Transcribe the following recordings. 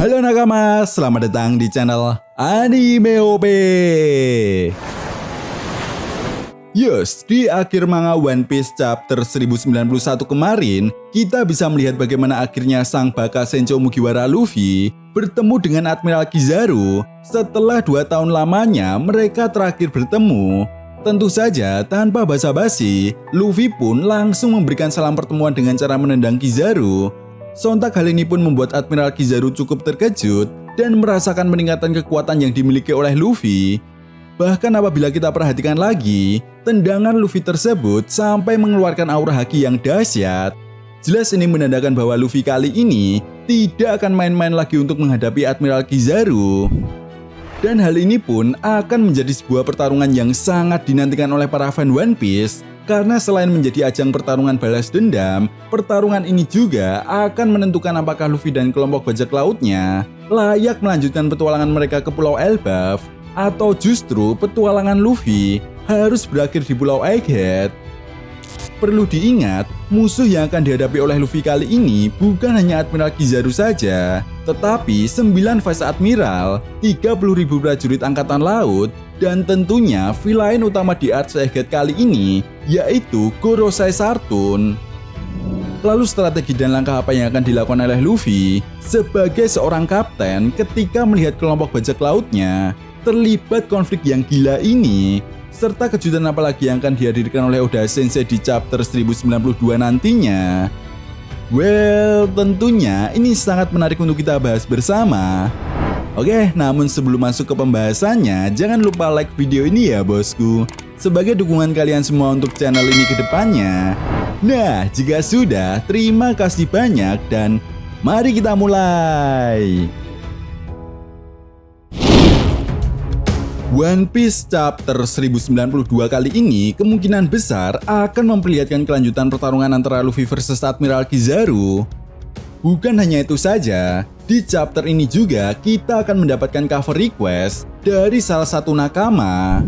Halo nakama, selamat datang di channel Anime OP. Yes, di akhir manga One Piece chapter 1091 kemarin, kita bisa melihat bagaimana akhirnya sang baka Sencho Mugiwara Luffy bertemu dengan Admiral Kizaru. Setelah 2 tahun lamanya mereka terakhir bertemu. Tentu saja tanpa basa-basi, Luffy pun langsung memberikan salam pertemuan dengan cara menendang Kizaru. Sontak hal ini pun membuat Admiral Kizaru cukup terkejut dan merasakan peningkatan kekuatan yang dimiliki oleh Luffy. Bahkan apabila kita perhatikan lagi, tendangan Luffy tersebut sampai mengeluarkan aura haki yang dahsyat. Jelas ini menandakan bahwa Luffy kali ini tidak akan main-main lagi untuk menghadapi Admiral Kizaru. Dan hal ini pun akan menjadi sebuah pertarungan yang sangat dinantikan oleh para fan One Piece. Karena selain menjadi ajang pertarungan balas dendam, pertarungan ini juga akan menentukan apakah Luffy dan kelompok bajak lautnya layak melanjutkan petualangan mereka ke Pulau Elbaf, atau justru petualangan Luffy harus berakhir di Pulau Egghead. Perlu diingat, musuh yang akan dihadapi oleh Luffy kali ini bukan hanya Admiral Kizaru saja, tetapi 9 Vice Admiral, 30.000 prajurit angkatan laut, dan tentunya villain utama di Arch Egghead kali ini, yaitu Gorosei Sartun. Lalu strategi dan langkah apa yang akan dilakukan oleh Luffy sebagai seorang kapten ketika melihat kelompok bajak lautnya terlibat konflik yang gila ini, serta kejutan apa lagi yang akan dihadirkan oleh Oda Sensei di chapter 1092 nantinya? Well, tentunya ini sangat menarik untuk kita bahas bersama. Oke, namun sebelum masuk ke pembahasannya, jangan lupa like video ini ya bosku, sebagai dukungan kalian semua untuk channel ini ke depannya. Nah, jika sudah, terima kasih banyak dan mari kita mulai. One Piece chapter 1092 kali ini kemungkinan besar akan memperlihatkan kelanjutan pertarungan antara Luffy versus Admiral Kizaru. Bukan hanya itu saja, di chapter ini juga kita akan mendapatkan cover request dari salah satu nakama.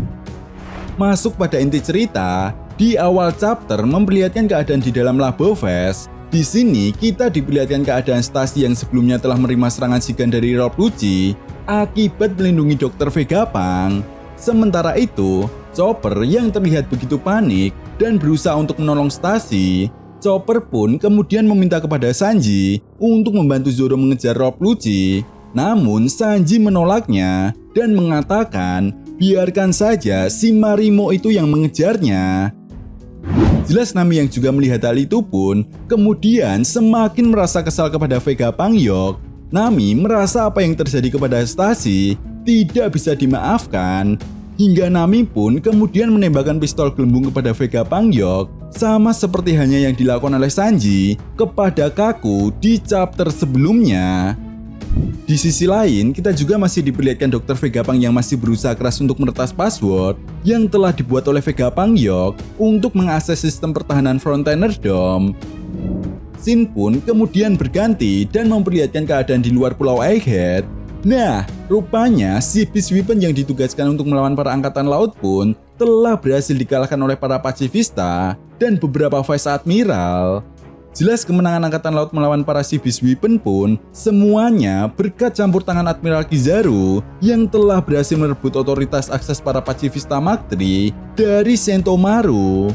Masuk pada inti cerita, di awal chapter memperlihatkan keadaan di dalam Labo Fest. Di sini kita diperlihatkan keadaan stasi yang sebelumnya telah menerima serangan Shigan dari Rob Lucci akibat melindungi Dr. Vegapunk. Sementara itu, Chopper yang terlihat begitu panik dan berusaha untuk menolong stasi. Chopper pun kemudian meminta kepada Sanji untuk membantu Zoro mengejar Rob Lucci. Namun Sanji menolaknya dan mengatakan biarkan saja si Marimo itu yang mengejarnya. Jelas Nami yang juga melihat hal itu pun kemudian semakin merasa kesal kepada Vegapunk Yok. Nami merasa apa yang terjadi kepada Stasi tidak bisa dimaafkan. Hingga Nami pun kemudian menembakkan pistol gelembung kepada Vegapunk Yok, sama seperti hanya yang dilakukan oleh Sanji kepada Kaku di chapter sebelumnya. Di sisi lain, kita juga masih diperlihatkan Dr. Vegapunk yang masih berusaha keras untuk meretas password yang telah dibuat oleh Vegapunk Yok untuk mengakses sistem pertahanan Frontener Dome. Scene pun kemudian berganti dan memperlihatkan keadaan di luar Pulau Egghead. Nah, rupanya si Beast Weapon yang ditugaskan untuk melawan para angkatan laut pun telah berhasil dikalahkan oleh para pacifista dan beberapa Vice Admiral. Jelas kemenangan angkatan laut melawan para si Beast Weapon pun semuanya berkat campur tangan Admiral Kizaru yang telah berhasil merebut otoritas akses para pacifista Mark III dari Sentomaru.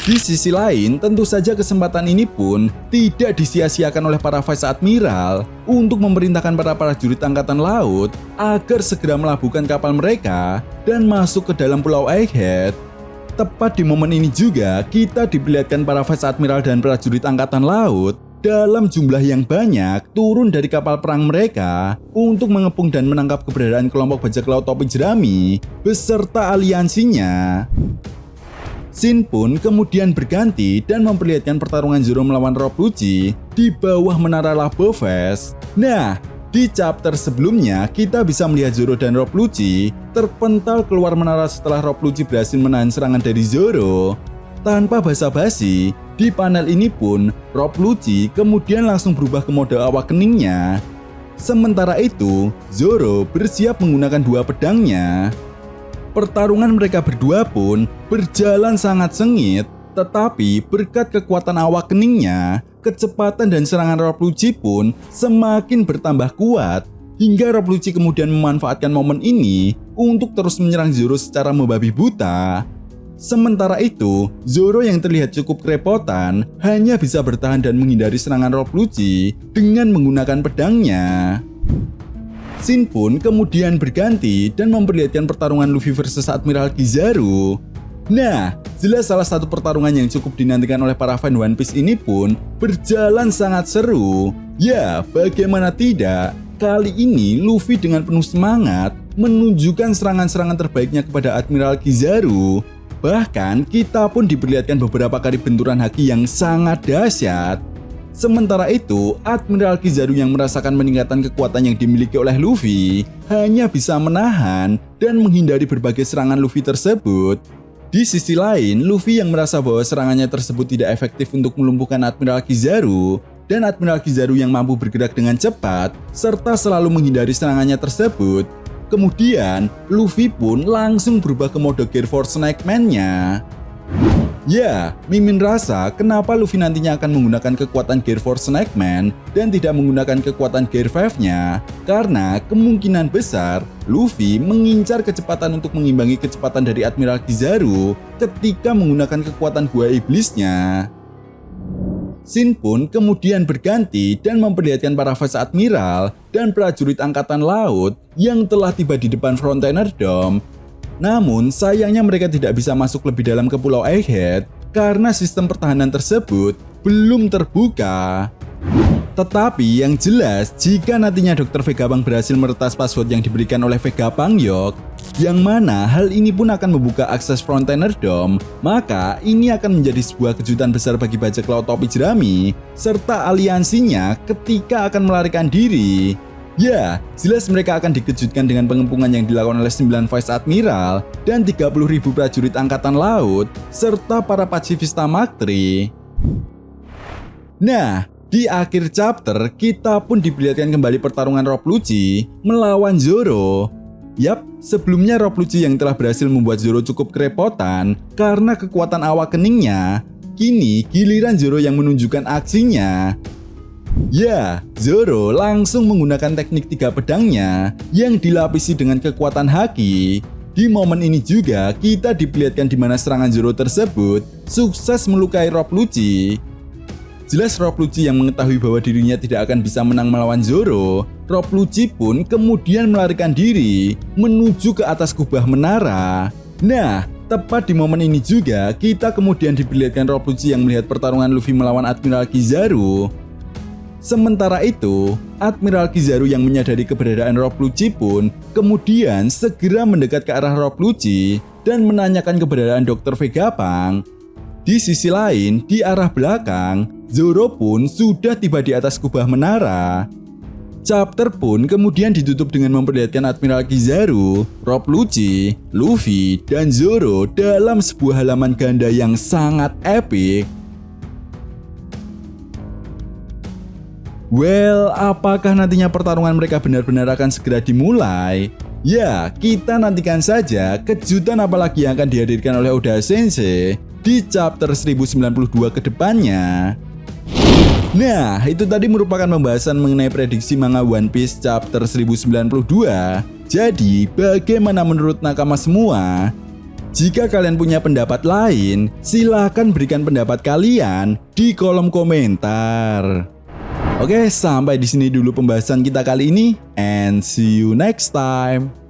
Di sisi lain, tentu saja kesempatan ini pun tidak disia-siakan oleh para Vice Admiral untuk memerintahkan para prajurit angkatan laut agar segera melabuhkan kapal mereka dan masuk ke dalam Pulau Egghead. Tepat di momen ini juga kita diperlihatkan para Vice Admiral dan prajurit angkatan laut dalam jumlah yang banyak turun dari kapal perang mereka untuk mengepung dan menangkap keberadaan kelompok bajak laut topi jerami beserta aliansinya. Scene pun kemudian berganti dan memperlihatkan pertarungan Zoro melawan Rob Lucci di bawah menara Labo Fest. Nah, di chapter sebelumnya kita bisa melihat Zoro dan Rob Lucci terpental keluar menara setelah Rob Lucci berhasil menahan serangan dari Zoro. Tanpa basa-basi, di panel ini pun Rob Lucci kemudian langsung berubah ke mode awak keningnya. Sementara itu, Zoro bersiap menggunakan 2 pedangnya. Pertarungan mereka berdua pun berjalan sangat sengit, tetapi berkat kekuatan awak keningnya, kecepatan dan serangan Rob Lucci pun semakin bertambah kuat, hingga Rob Lucci kemudian memanfaatkan momen ini untuk terus menyerang Zoro secara membabi buta. Sementara itu, Zoro yang terlihat cukup kerepotan hanya bisa bertahan dan menghindari serangan Rob Lucci dengan menggunakan pedangnya. Scene pun kemudian berganti dan memperlihatkan pertarungan Luffy versus Admiral Kizaru. Nah, jelas salah satu pertarungan yang cukup dinantikan oleh para fan One Piece ini pun berjalan sangat seru. Ya, bagaimana tidak, kali ini Luffy dengan penuh semangat menunjukkan serangan-serangan terbaiknya kepada Admiral Kizaru. Bahkan kita pun diperlihatkan beberapa kali benturan haki yang sangat dahsyat. Sementara itu, Admiral Kizaru yang merasakan peningkatan kekuatan yang dimiliki oleh Luffy hanya bisa menahan dan menghindari berbagai serangan Luffy tersebut. Di sisi lain, Luffy yang merasa bahwa serangannya tersebut tidak efektif untuk melumpuhkan Admiral Kizaru, dan Admiral Kizaru yang mampu bergerak dengan cepat serta selalu menghindari serangannya tersebut. Kemudian, Luffy pun langsung berubah ke mode Gear 4 Snake Man-nya. Ya, Mimin rasa kenapa Luffy nantinya akan menggunakan kekuatan Gear 4 Snake Man dan tidak menggunakan kekuatan Gear 5-nya, karena kemungkinan besar Luffy mengincar kecepatan untuk mengimbangi kecepatan dari Admiral Kizaru ketika menggunakan kekuatan buah iblisnya. Scene pun kemudian berganti dan memperlihatkan para Vice Admiral dan prajurit angkatan laut yang telah tiba di depan Frontier Dome. Namun sayangnya mereka tidak bisa masuk lebih dalam ke Pulau Egghead karena sistem pertahanan tersebut belum terbuka. Tetapi yang jelas, jika nantinya Dr. Vegapunk berhasil meretas password yang diberikan oleh Vegapunk Yok, yang mana hal ini pun akan membuka akses Frontier Dome, maka ini akan menjadi sebuah kejutan besar bagi bajak laut topi jerami serta aliansinya ketika akan melarikan diri. Ya, jelas mereka akan dikejutkan dengan pengepungan yang dilakukan oleh 9 Vice Admiral dan 30.000 prajurit angkatan laut serta para pacifista Mark III. Nah, di akhir chapter kita pun diperlihatkan kembali pertarungan Rob Lucci melawan Zoro. Yap, sebelumnya Rob Lucci yang telah berhasil membuat Zoro cukup kerepotan karena kekuatan awak keningnya, kini giliran Zoro yang menunjukkan aksinya. Ya, Zoro langsung menggunakan teknik 3 pedangnya yang dilapisi dengan kekuatan haki. Di momen ini juga kita diperlihatkan di mana serangan Zoro tersebut sukses melukai Rob Lucci. Jelas Rob Lucci yang mengetahui bahwa dirinya tidak akan bisa menang melawan Zoro, Rob Lucci pun kemudian melarikan diri menuju ke atas kubah menara. Nah, tepat di momen ini juga kita kemudian diperlihatkan Rob Lucci yang melihat pertarungan Luffy melawan Admiral Kizaru. Sementara itu, Admiral Kizaru yang menyadari keberadaan Rob Lucci pun kemudian segera mendekat ke arah Rob Lucci dan menanyakan keberadaan Dr. Vegapunk. Di sisi lain, di arah belakang, Zoro pun sudah tiba di atas kubah menara. Chapter pun kemudian ditutup dengan memperlihatkan Admiral Kizaru, Rob Lucci, Luffy, dan Zoro dalam sebuah halaman ganda yang sangat epik. Well, apakah nantinya pertarungan mereka benar-benar akan segera dimulai? Ya, kita nantikan saja kejutan apa lagi yang akan dihadirkan oleh Oda Sensei di chapter 1092 ke depannya. Nah, itu tadi merupakan pembahasan mengenai prediksi manga One Piece chapter 1092. Jadi, bagaimana menurut nakama semua? Jika kalian punya pendapat lain, silahkan berikan pendapat kalian di kolom komentar. Oke, sampai di sini dulu pembahasan kita kali ini, and see you next time.